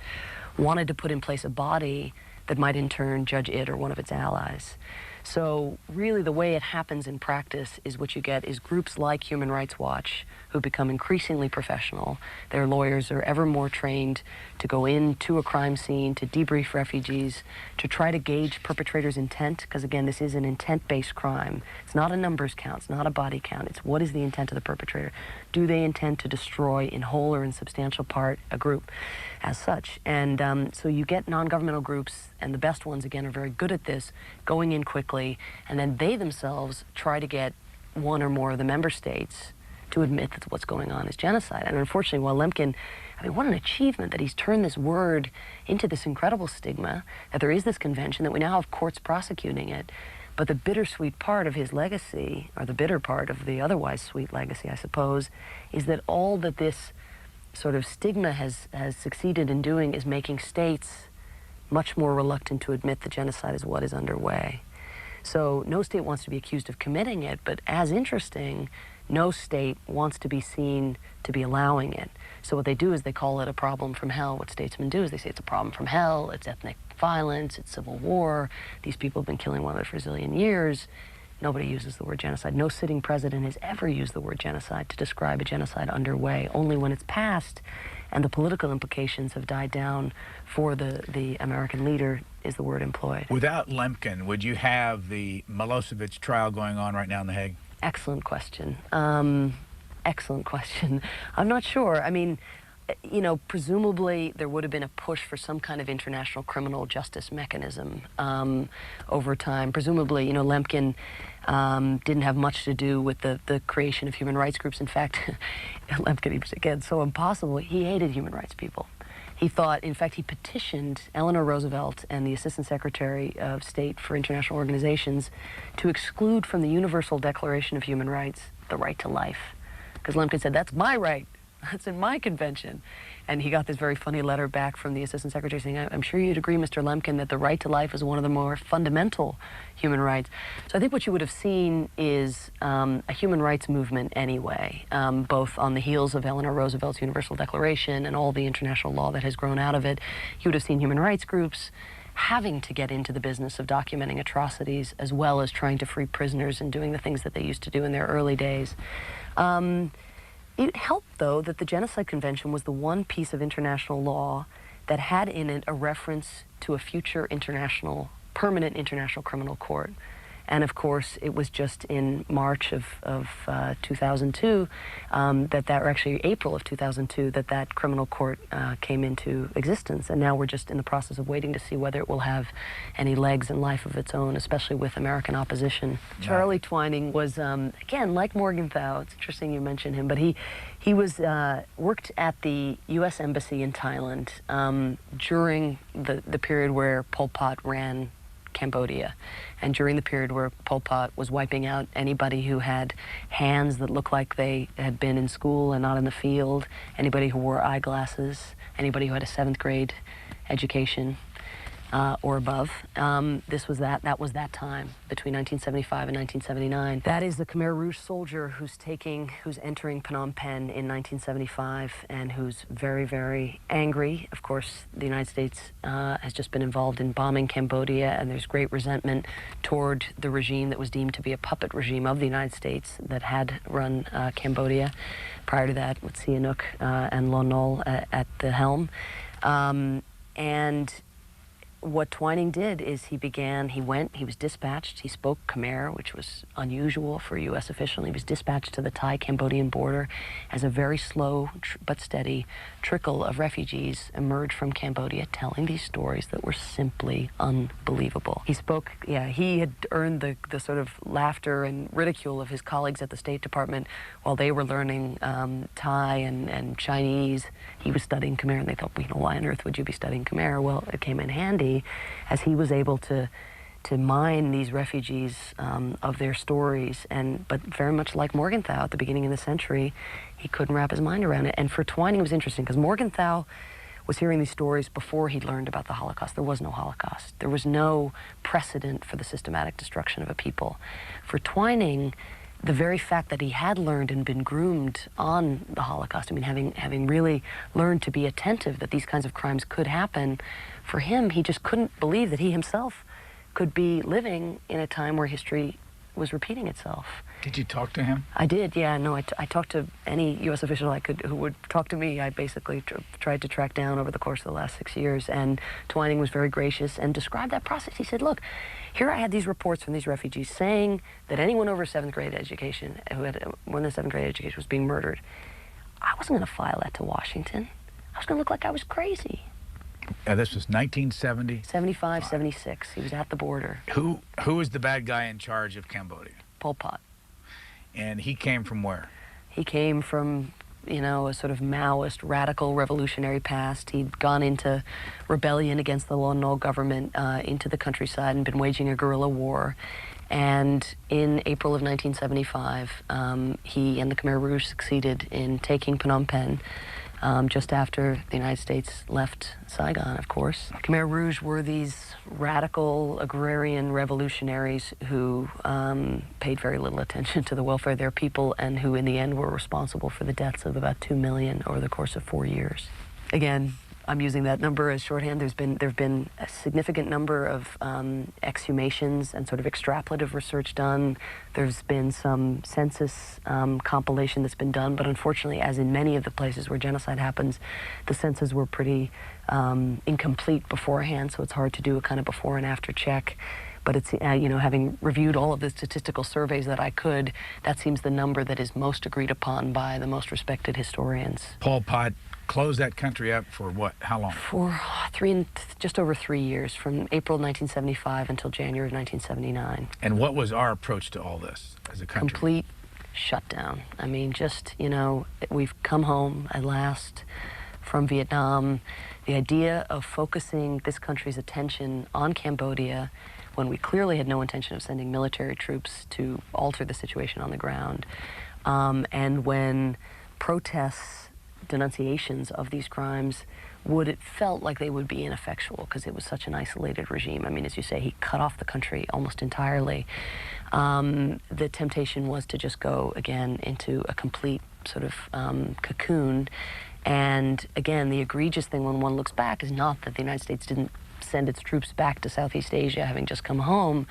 S2: wanted to put in place a body that might in turn judge it or one of its allies. So really the way it happens in practice is what you get is groups like Human Rights Watch who become increasingly professional. Their lawyers are ever more trained to go into a crime scene, to debrief refugees, to try to gauge perpetrators' intent, because again, this is an intent-based crime. It's not a numbers count, it's not a body count, it's what is the intent of the perpetrator. Do they intend to destroy in whole or in substantial part a group as such? And so you get non-governmental groups, and the best ones, again, are very good at this, going in quickly, and then they themselves try to get one or more of the member states to admit that what's going on is genocide. And unfortunately, while Lemkin, I mean, what an achievement that he's turned this word into this incredible stigma, that there is this convention, that we now have courts prosecuting it. But the bittersweet part of his legacy, or the bitter part of the otherwise sweet legacy, I suppose, is that all that this sort of stigma has succeeded in doing is making states much more reluctant to admit that genocide is what is underway. So no state wants to be accused of committing it, but as interesting, no state wants to be seen to be allowing it. So what they do is they call it a problem from hell. What statesmen do is they say it's a problem from hell, it's ethnic violence, it's civil war, these people have been killing one another for a zillion years. Nobody uses the word genocide. No sitting president has ever used the word genocide to describe a genocide underway. Only when it's passed and the political implications have died down for the American leader is the word employed. Without
S1: Lemkin, would you have the Milosevic trial going on right now in The Hague?
S2: Excellent question. Excellent question. I'm not sure. I mean, you know, presumably there would have been a push for some kind of international criminal justice mechanism over time. Presumably, you know, Lemkin didn't have much to do with the creation of human rights groups. In fact, Lemkin was, again, so impossible. He hated human rights people. He thought, in fact, he petitioned Eleanor Roosevelt and the Assistant Secretary of State for International Organizations to exclude from the Universal Declaration of Human Rights the right to life. Because Lemkin said, that's my right. That's in my convention. And he got this very funny letter back from the Assistant Secretary saying, I'm sure you'd agree, Mr. Lemkin, that the right to life is one of the more fundamental human rights. So I think what you would have seen is a human rights movement anyway, both on the heels of Eleanor Roosevelt's Universal Declaration and all the international law that has grown out of it. You would have seen human rights groups having to get into the business of documenting atrocities as well as trying to free prisoners and doing the things that they used to do in their early days. It helped, though, that the Genocide Convention was the one piece of international law that had in it a reference to a future permanent international criminal court. And of course, it was just in March of 2002, or actually April of 2002, that criminal court came into existence. And now we're just in the process of waiting to see whether it will have any legs and life of its own, especially with American opposition. Yeah. Charlie Twining was, again, like Morgenthau. It's interesting you mention him, but he was worked at the U.S. Embassy in Thailand during the period where Pol Pot ran Cambodia, and during the period where Pol Pot was wiping out anybody who had hands that looked like they had been in school and not in the field, anybody who wore eyeglasses, anybody who had a 7th grade education or above. That was that time between 1975 and 1979. That is the Khmer Rouge soldier who's entering Phnom Penh in 1975 and who's very, very angry. Of course, the United States has just been involved in bombing Cambodia, and there's great resentment toward the regime that was deemed to be a puppet regime of the United States that had run Cambodia. Prior to that, with Sihanouk and Lon Nol at the helm. And what Twining did is he was dispatched, he spoke Khmer, which was unusual for a U.S. official. He was dispatched to the Thai-Cambodian border as a very slow but steady trickle of refugees emerged from Cambodia telling these stories that were simply unbelievable. He spoke, he had earned the sort of laughter and ridicule of his colleagues at the State Department while they were learning Thai and Chinese. He was studying Khmer, and they thought, well, why on earth would you be studying Khmer? Well, it came in handy as he was able to mine these refugees of their stories, but very much like Morgenthau at the beginning of the century, he couldn't wrap his mind around it. And for Twining, it was interesting because Morgenthau was hearing these stories before he'd learned about the Holocaust. There was no Holocaust. There was no precedent for the systematic destruction of a people. For Twining, the very fact that he had learned and been groomed on the Holocaust, I mean, having really learned to be attentive that these kinds of crimes could happen, for him, he just couldn't believe that he himself could be living in a time where history was repeating itself.
S3: Did you talk to him?
S2: I did, yeah. No, I talked to any U.S. official who would talk to me. I basically tried to track down over the course of the last 6 years, and Twining was very gracious and described that process. He said, look, here I had these reports from these refugees saying that anyone over 7th grade education, who had more than 7th grade education, was being murdered. I wasn't going to file that to Washington. I was going to look like I was crazy.
S1: This was 1970?
S2: 75, 76. He was at the border.
S1: Who was the bad guy in charge of Cambodia?
S2: Pol Pot.
S1: And he came from where?
S2: He came from, a sort of Maoist, radical, revolutionary past. He'd gone into rebellion against the Lon Nol government into the countryside and been waging a guerrilla war. And in April of 1975, he and the Khmer Rouge succeeded in taking Phnom Penh just after the United States left Saigon, of course. Khmer Rouge were these radical agrarian revolutionaries who paid very little attention to the welfare of their people and who in the end were responsible for the deaths of about 2 million over the course of 4 years. Again, I'm using that number as shorthand. There have been a significant number of exhumations and sort of extrapolative research done. There's been some census compilation that's been done, but unfortunately, as in many of the places where genocide happens, the censuses were pretty incomplete beforehand, so it's hard to do a kind of before and after check. But it's, having reviewed all of the statistical surveys that I could, that seems the number that is most agreed upon by the most respected historians.
S1: Pol Pot close that country up for what? How long?
S2: For just over 3 years, from April 1975 until January of 1979.
S1: And what was our approach to all this as a country?
S2: Complete shutdown. I mean, just, you know, we've come home at last from Vietnam. The idea of focusing this country's attention on Cambodia when we clearly had no intention of sending military troops to alter the situation on the ground, and when protests, denunciations of these crimes it felt like they would be ineffectual because it was such an isolated regime. I mean, as you say, he cut off the country almost entirely. The temptation was to just go again into a complete sort of cocoon. And again, the egregious thing when one looks back is not that the United States didn't send its troops back to Southeast Asia having just come home,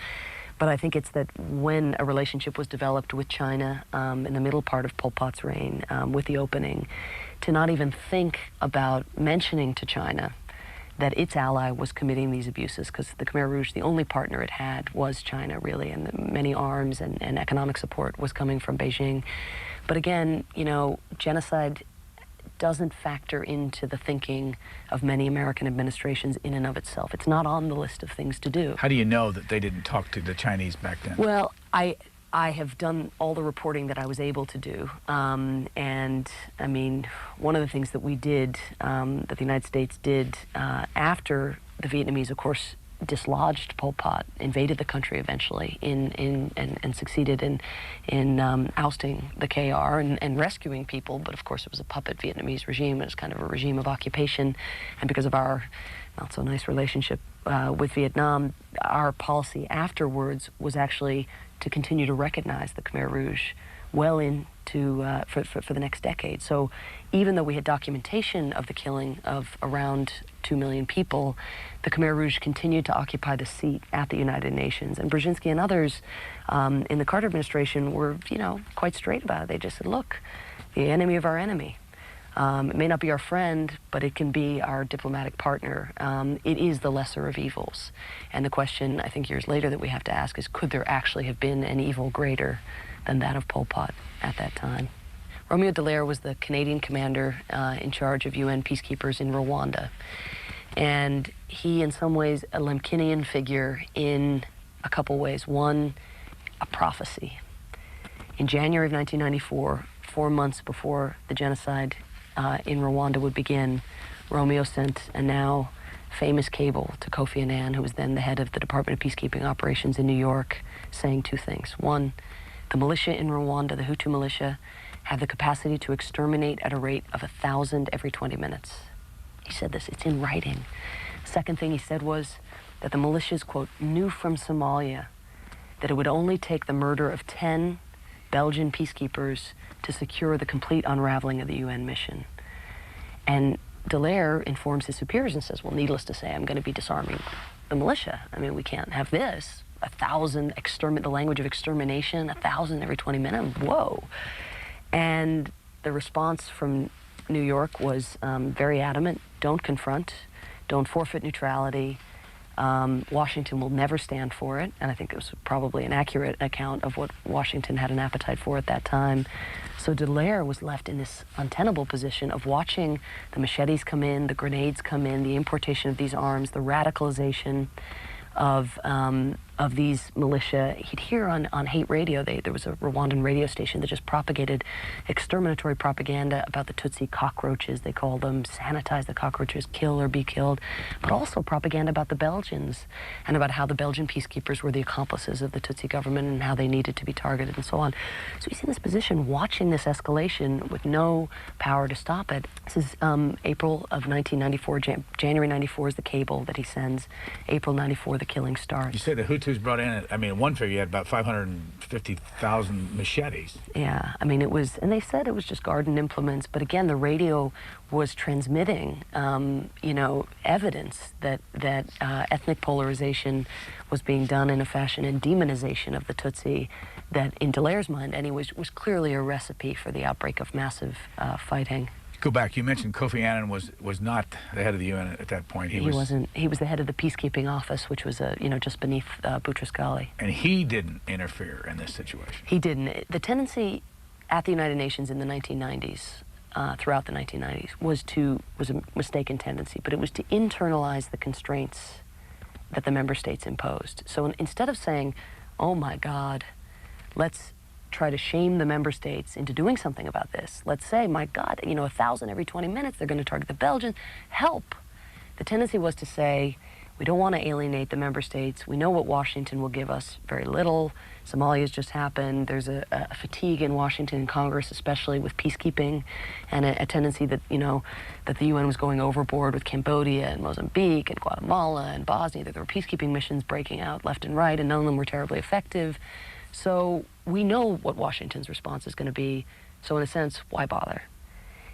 S2: but I think it's that when a relationship was developed with China in the middle part of Pol Pot's reign, with the opening, to not even think about mentioning to China that its ally was committing these abuses, because the Khmer Rouge, the only partner it had was China, really, and many arms and economic support was coming from Beijing. But again, you know, genocide doesn't factor into the thinking of many American administrations in and of itself. It's not on the list of things to do.
S1: How do you know that they didn't talk to the Chinese back then?
S2: Well, I have done all the reporting that I was able to do. And I mean, one of the things that we did, that the United States did after the Vietnamese, of course, dislodged Pol Pot, invaded the country eventually, and succeeded in ousting the KR and rescuing people. But of course, it was a puppet Vietnamese regime. It was kind of a regime of occupation. And because of our not so nice relationship with Vietnam, our policy afterwards was actually to continue to recognize the Khmer Rouge well into for the next decade. So even though we had documentation of the killing of around 2 million people, the Khmer Rouge continued to occupy the seat at the United Nations. And Brzezinski and others in the Carter administration were, you know, quite straight about it. They just said, look, the enemy of our enemy. It may not be our friend, but it can be our diplomatic partner. It is the lesser of evils. And the question, I think, years later that we have to ask is, could there actually have been an evil greater than that of Pol Pot at that time? Romeo Dallaire was the Canadian commander in charge of UN peacekeepers in Rwanda. And he, in some ways, a Lemkinian figure in a couple ways. One, a prophecy. In January of 1994, 4 months before the genocide in Rwanda would begin, Romeo sent a now famous cable to Kofi Annan, who was then the head of the Department of Peacekeeping Operations in New York, saying two things. One, the militia in Rwanda, the Hutu militia, have the capacity to exterminate at a rate of 1,000 every 20 minutes. He said this, it's in writing. Second thing he said was that the militias, quote, knew from Somalia that it would only take the murder of 10 Belgian peacekeepers to secure the complete unraveling of the UN mission. And Dallaire informs his superiors and says, well, needless to say, I'm going to be disarming the militia. I mean, we can't have this. 1,000 the language of extermination, 1,000 every 20 minutes. Whoa. And the response from New York was very adamant. Don't confront. Don't forfeit neutrality. Washington will never stand for it. And I think it was probably an accurate account of what Washington had an appetite for at that time. So Dallaire was left in this untenable position of watching the machetes come in, the grenades come in, the importation of these arms, the radicalization of these militia. He'd hear on hate radio, there was a Rwandan radio station that just propagated exterminatory propaganda about the Tutsi cockroaches, they called them, sanitize the cockroaches, kill or be killed, but also propaganda about the Belgians and about how the Belgian peacekeepers were the accomplices of the Tutsi government and how they needed to be targeted and so on. So he's in this position watching this escalation with no power to stop it. This is April of 1994, January 94 is the cable that he sends, April 94 the killing starts.
S1: You said the Hutus brought in, I mean, one figure, you had about 550,000 machetes.
S2: Yeah, I mean, it was, and they said it was just garden implements, but again, the radio was transmitting, you know, evidence that ethnic polarization was being done in a fashion and demonization of the Tutsi that, in Dallaire's mind, anyway, was clearly a recipe for the outbreak of massive fighting.
S1: Go back. You mentioned Kofi Annan was not the head of the UN at that point.
S2: He wasn't. He was the head of the peacekeeping office, which was just beneath Boutros-Ghali.
S1: And he didn't interfere in this situation.
S2: He didn't. The tendency at the United Nations in the 1990s throughout the 1990s was a mistaken tendency, but it was to internalize the constraints that the member states imposed. So instead of saying, oh my God, let's try to shame the member states into doing something about this. Let's say, my God, 1,000 every 20 minutes, they're going to target the Belgians. Help. The tendency was to say, we don't want to alienate the member states. We know what Washington will give us, very little. Somalia's just happened. There's a fatigue in Washington and Congress, especially with peacekeeping, and a tendency that, that the UN was going overboard with Cambodia and Mozambique and Guatemala and Bosnia, that there were peacekeeping missions breaking out left and right, and none of them were terribly effective. So we know what Washington's response is going to be. So in a sense, why bother?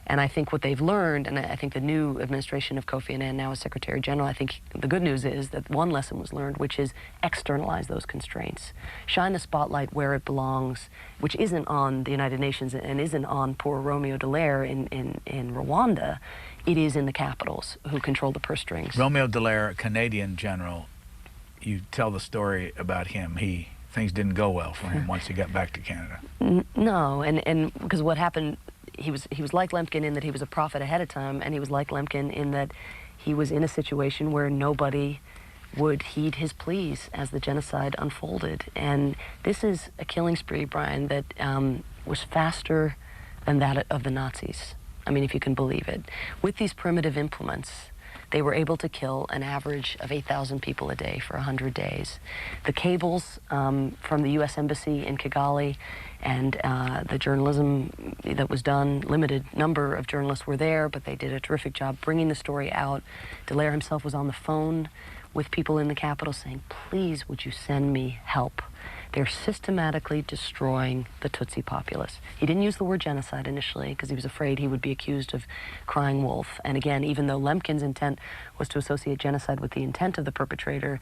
S2: And I think what they've learned, and I think the new administration of Kofi Annan now as Secretary General, I think the good news is that one lesson was learned, which is externalize those constraints. Shine the spotlight where it belongs, which isn't on the United Nations and isn't on poor Romeo Dallaire in Rwanda. It is in the capitals who control the purse strings.
S1: Romeo Dallaire, a Canadian general, you tell the story about him. Things didn't go well for him once he got back to Canada.
S2: No, and because what happened, he was like Lemkin in that he was a prophet ahead of time, and he was like Lemkin in that he was in a situation where nobody would heed his pleas as the genocide unfolded. And this is a killing spree, Brian, that was faster than that of the Nazis. I mean, if you can believe it. With these primitive implements, they were able to kill an average of 8,000 people a day for 100 days. The cables from the U.S. Embassy in Kigali and the journalism that was done, limited number of journalists were there, but they did a terrific job bringing the story out. Dallaire himself was on the phone with people in the capital saying, please, would you send me help? They're systematically destroying the Tutsi populace. He didn't use the word genocide initially because he was afraid he would be accused of crying wolf. And again, even though Lemkin's intent was to associate genocide with the intent of the perpetrator,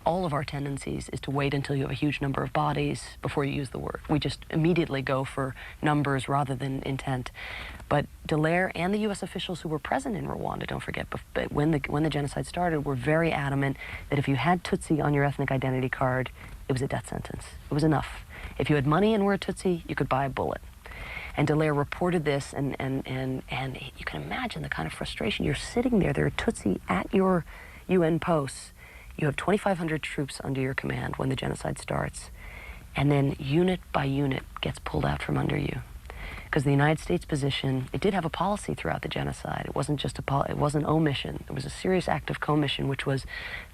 S2: all of our tendencies is to wait until you have a huge number of bodies before you use the word. We just immediately go for numbers rather than intent. But Dallaire and the U.S. officials who were present in Rwanda, don't forget, but when the genocide started, were very adamant that if you had Tutsi on your ethnic identity card, it was a death sentence. It was enough. If you had money and were a Tutsi, you could buy a bullet. And Dallaire reported this, and you can imagine the kind of frustration. You're sitting there are Tutsi at your UN posts. You have 2,500 troops under your command when the genocide starts, and then unit by unit gets pulled out from under you. Because the United States position, it did have a policy throughout the genocide. It wasn't just it wasn't omission. It was a serious act of commission, which was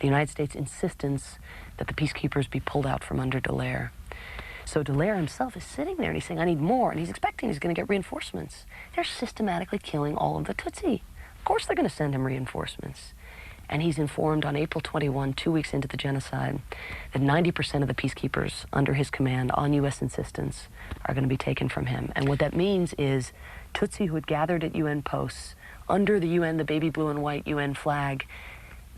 S2: the United States' insistence that the peacekeepers be pulled out from under Dallaire. So Dallaire himself is sitting there and he's saying, I need more, and he's expecting he's going to get reinforcements. They're systematically killing all of the Tutsi. Of course they're going to send him reinforcements. And he's informed on April 21, 2 weeks into the genocide, that 90% of the peacekeepers under his command on U.S. insistence are going to be taken from him. And what that means is Tutsi who had gathered at UN posts under the UN, the baby blue and white UN flag,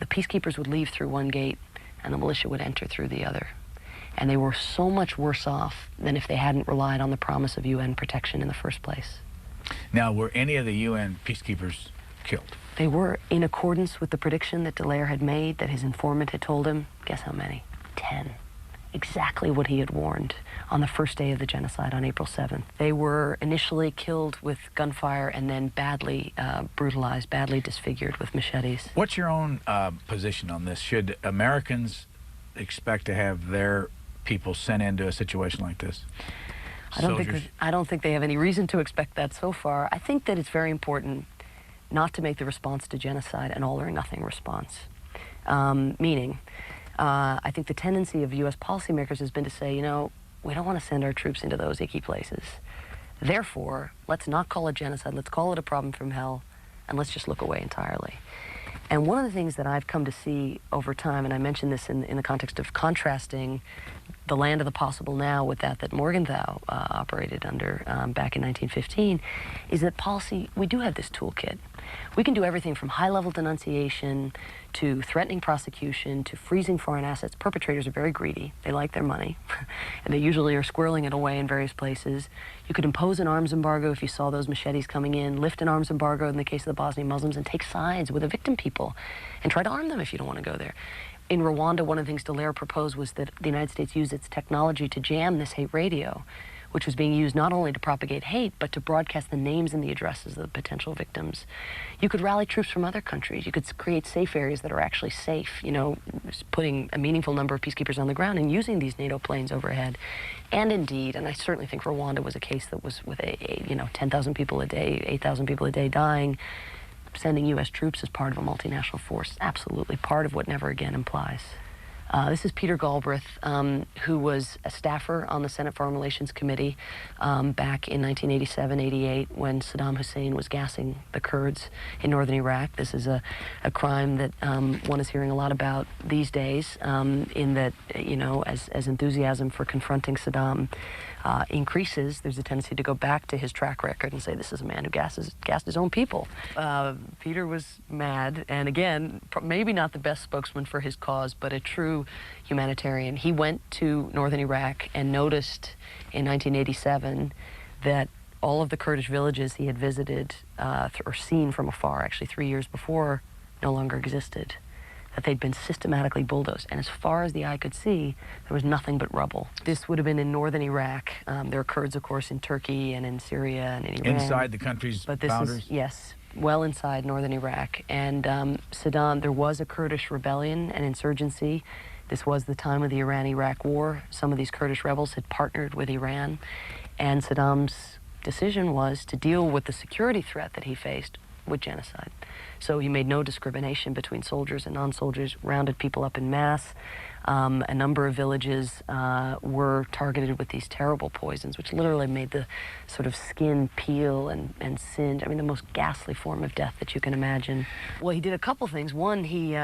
S2: the peacekeepers would leave through one gate and the militia would enter through the other. And they were so much worse off than if they hadn't relied on the promise of UN protection in the first place.
S1: Now, were any of the UN peacekeepers killed?
S2: They were, in accordance with the prediction that Dallaire had made, that his informant had told him. Guess how many? 10. Exactly what he had warned on the first day of the genocide on April 7th. They were initially killed with gunfire and then badly brutalized, badly disfigured with machetes.
S1: What's your own position on this? Should Americans expect to have their people sent into a situation like this?
S2: I don't think they have any reason to expect that so far. I think that it's very important not to make the response to genocide an all-or-nothing response. Meaning, I think the tendency of U.S. policymakers has been to say, we don't want to send our troops into those icky places. Therefore, let's not call it genocide, let's call it a problem from hell, and let's just look away entirely. And one of the things that I've come to see over time, and I mentioned this in the context of contrasting the land of the possible now with that Morgenthau operated under back in 1915, is that policy, we do have this toolkit. We can do everything from high-level denunciation to threatening prosecution to freezing foreign assets. Perpetrators are very greedy. They like their money, and they usually are squirreling it away in various places. You could impose an arms embargo if you saw those machetes coming in, lift an arms embargo in the case of the Bosnian Muslims, and take sides with the victim people and try to arm them if you don't want to go there. In Rwanda, one of the things Dallaire proposed was that the United States use its technology to jam this hate radio, which was being used not only to propagate hate, but to broadcast the names and the addresses of the potential victims. You could rally troops from other countries. You could create safe areas that are actually safe, you know, putting a meaningful number of peacekeepers on the ground and using these NATO planes overhead. And indeed, and I certainly think Rwanda was a case that was with you know, 10,000 people a day, 8,000 people a day dying, sending U.S. troops as part of a multinational force, absolutely part of what never again implies. This is Peter Galbraith, who was a staffer on the Senate Foreign Relations Committee back in 1987-88 when Saddam Hussein was gassing the Kurds in northern Iraq. This is a crime that one is hearing a lot about these days, in that, you know, as enthusiasm for confronting Saddam increases, there's a tendency to go back to his track record and say this is a man who gassed his own people. Peter was mad, and again, maybe not the best spokesman for his cause, but a true humanitarian. He went to northern Iraq and noticed in 1987 that all of the Kurdish villages he had visited or seen from afar, actually 3 years before, no longer existed. That they'd been systematically bulldozed, and as far as the eye could see, there was nothing but rubble. This would have been in northern Iraq. There are Kurds, of course, in Turkey and in Syria and in Iran.
S1: Inside the country's boundaries?
S2: Yes, well inside northern Iraq. And Saddam, there was a Kurdish rebellion and insurgency. This was the time of the Iran-Iraq War. Some of these Kurdish rebels had partnered with Iran, and Saddam's decision was to deal with the security threat that he faced with genocide. So he made no discrimination between soldiers and non-soldiers, rounded people up in mass. A number of villages were targeted with these terrible poisons, which literally made the sort of skin peel and singe. I mean, the most ghastly form of death that you can imagine. Well, he did a couple things. One, he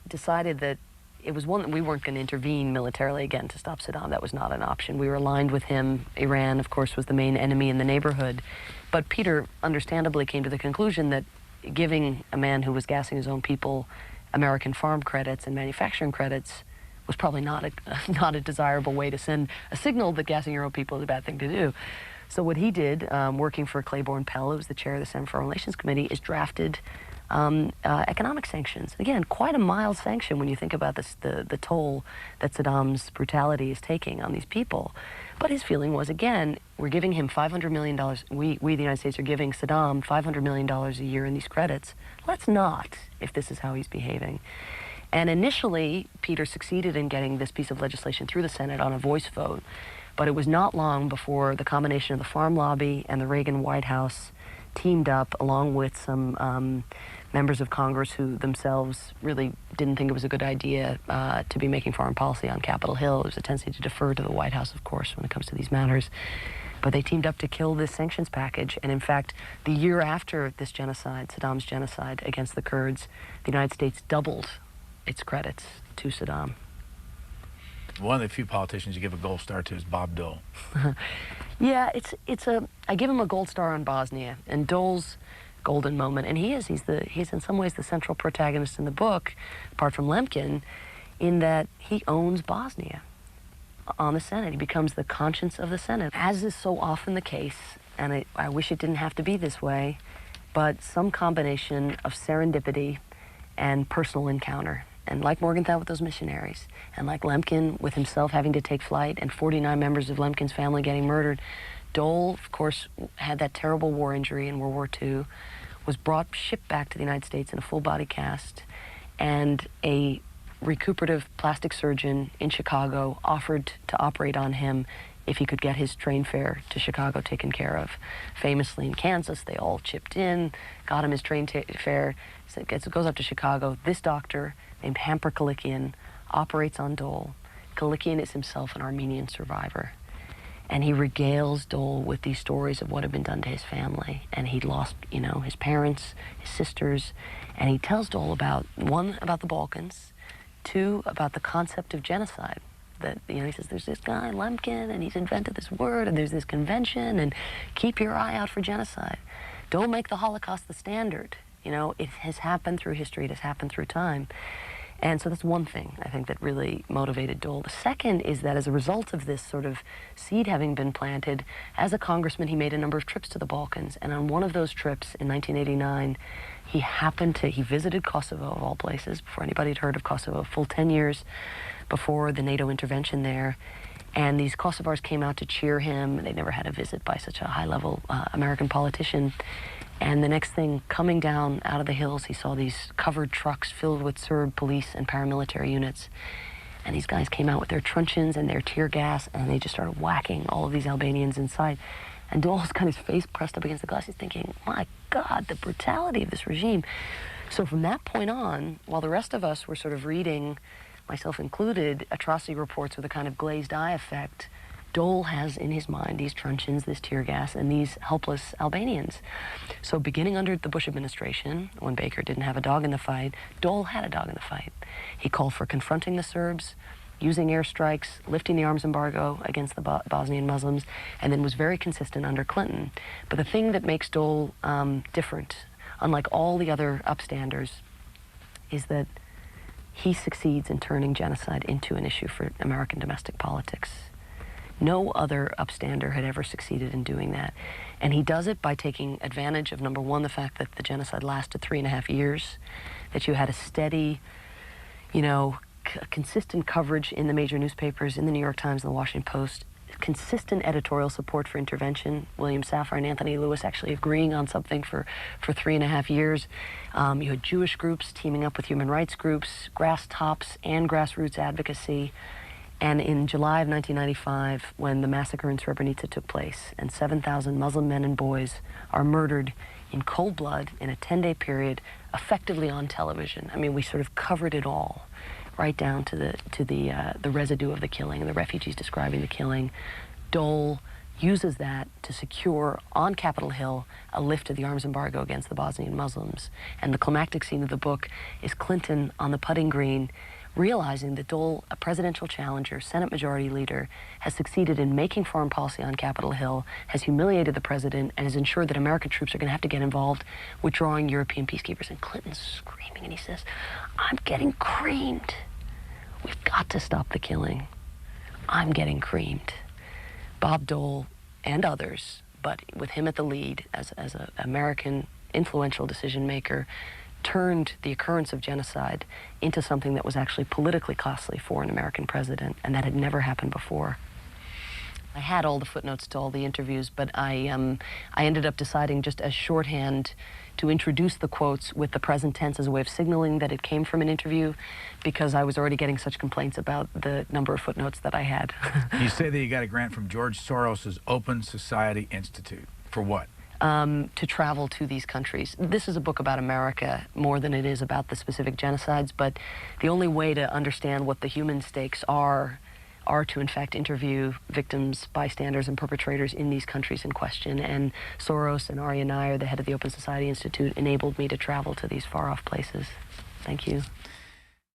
S2: decided that it was one that we weren't going to intervene militarily again to stop Saddam. That was not an option. We were aligned with him. Iran, of course, was the main enemy in the neighborhood. But Peter understandably came to the conclusion that giving a man who was gassing his own people American farm credits and manufacturing credits was probably not a desirable way to send a signal that gassing your own people is a bad thing to do. So what he did, working for Claiborne Pell, who was the chair of the Senate Foreign Relations Committee, is drafted economic sanctions. Again, quite a mild sanction when you think about this, the toll that Saddam's brutality is taking on these people. But his feeling was, again, we're giving him $500 million. We, the United States, are giving Saddam $500 million a year in these credits. Let's not, if this is how he's behaving. And initially, Peter succeeded in getting this piece of legislation through the Senate on a voice vote. But it was not long before the combination of the farm lobby and the Reagan White House teamed up, along with some members of Congress who themselves really didn't think it was a good idea to be making foreign policy on Capitol Hill. There's a tendency to defer to the White House, of course, when it comes to these matters. But they teamed up to kill this sanctions package. And in fact, the year after this genocide, Saddam's genocide against the Kurds, the United States doubled its credits to Saddam.
S1: One of the few politicians you give a gold star to is Bob Dole.
S2: Yeah, I give him a gold star on Bosnia, and Dole's golden moment, and he's in some ways the central protagonist in the book, apart from Lemkin, in that he owns Bosnia on the Senate. He becomes the conscience of the Senate. As is so often the case, and I wish it didn't have to be this way, but some combination of serendipity and personal encounter. And like Morgenthau with those missionaries, and like Lemkin with himself having to take flight, and 49 members of Lemkin's family getting murdered, Dole, of course, had that terrible war injury in World War II, was shipped back to the United States in a full-body cast, and a recuperative plastic surgeon in Chicago offered to operate on him if he could get his train fare to Chicago taken care of. Famously in Kansas, they all chipped in, got him his train fare, so goes up to Chicago. This doctor, named Hamper Kalikian, operates on Dole. Kalikian is himself an Armenian survivor. And he regales Dole with these stories of what had been done to his family. And he'd lost, you know, his parents, his sisters. And he tells Dole about, one, about the Balkans, two, about the concept of genocide. That, you know, he says, there's this guy, Lemkin, and he's invented this word, and there's this convention, and keep your eye out for genocide. Don't make the Holocaust the standard. You know, it has happened through history, it has happened through time. And so that's one thing, I think, that really motivated Dole. The second is that as a result of this sort of seed having been planted, as a congressman, he made a number of trips to the Balkans. And on one of those trips in 1989, he visited Kosovo, of all places, before anybody had heard of Kosovo, full 10 years before the NATO intervention there. And these Kosovars came out to cheer him. They never had a visit by such a high-level American politician. And the next thing, coming down out of the hills, he saw these covered trucks filled with Serb police and paramilitary units. And these guys came out with their truncheons and their tear gas, and they just started whacking all of these Albanians inside. And Dole's got his face pressed up against the glass. He's thinking, my God, the brutality of this regime. So from that point on, while the rest of us were sort of reading, myself included, atrocity reports with a kind of glazed eye effect, Dole has in his mind these truncheons, this tear gas, and these helpless Albanians. So beginning under the Bush administration, when Baker didn't have a dog in the fight, Dole had a dog in the fight. He called for confronting the Serbs, using airstrikes, lifting the arms embargo against the Bosnian Muslims, and then was very consistent under Clinton. But the thing that makes Dole different, unlike all the other upstanders, is that he succeeds in turning genocide into an issue for American domestic politics. No other upstander had ever succeeded in doing that. And he does it by taking advantage of, number one, the fact that the genocide lasted 3.5 years, that you had a steady, consistent coverage in the major newspapers, in the New York Times and the Washington Post, consistent editorial support for intervention. William Safire and Anthony Lewis actually agreeing on something for 3.5 years. You had Jewish groups teaming up with human rights groups, grass tops and grassroots advocacy. And in July of 1995, when the massacre in Srebrenica took place, and 7,000 Muslim men and boys are murdered in cold blood in a 10-day period, effectively on television. I mean, we sort of covered it all, right down to the residue of the killing and the refugees describing the killing. Dole uses that to secure on Capitol Hill a lift of the arms embargo against the Bosnian Muslims. And the climactic scene of the book is Clinton on the putting green, realizing that Dole, a presidential challenger, Senate Majority Leader, has succeeded in making foreign policy on Capitol Hill, has humiliated the president, and has ensured that American troops are going to have to get involved withdrawing European peacekeepers. And Clinton's screaming, and he says, I'm getting creamed. We've got to stop the killing. I'm getting creamed. Bob Dole and others, but with him at the lead as an American influential decision maker, turned the occurrence of genocide into something that was actually politically costly for an American president, and that had never happened before. I had all the footnotes to all the interviews, but I ended up deciding just as shorthand to introduce the quotes with the present tense as a way of signaling that it came from an interview, because I was already getting such complaints about the number of footnotes that I had.
S1: You say that you got a grant from George Soros's Open Society Institute. For what?
S2: To travel to these countries. This is a book about America more than it is about the specific genocides, but the only way to understand what the human stakes are to in fact interview victims, bystanders, and perpetrators in these countries in question. And Soros and Arya Nair, the head of the Open Society Institute, enabled me to travel to these far-off places. Thank you.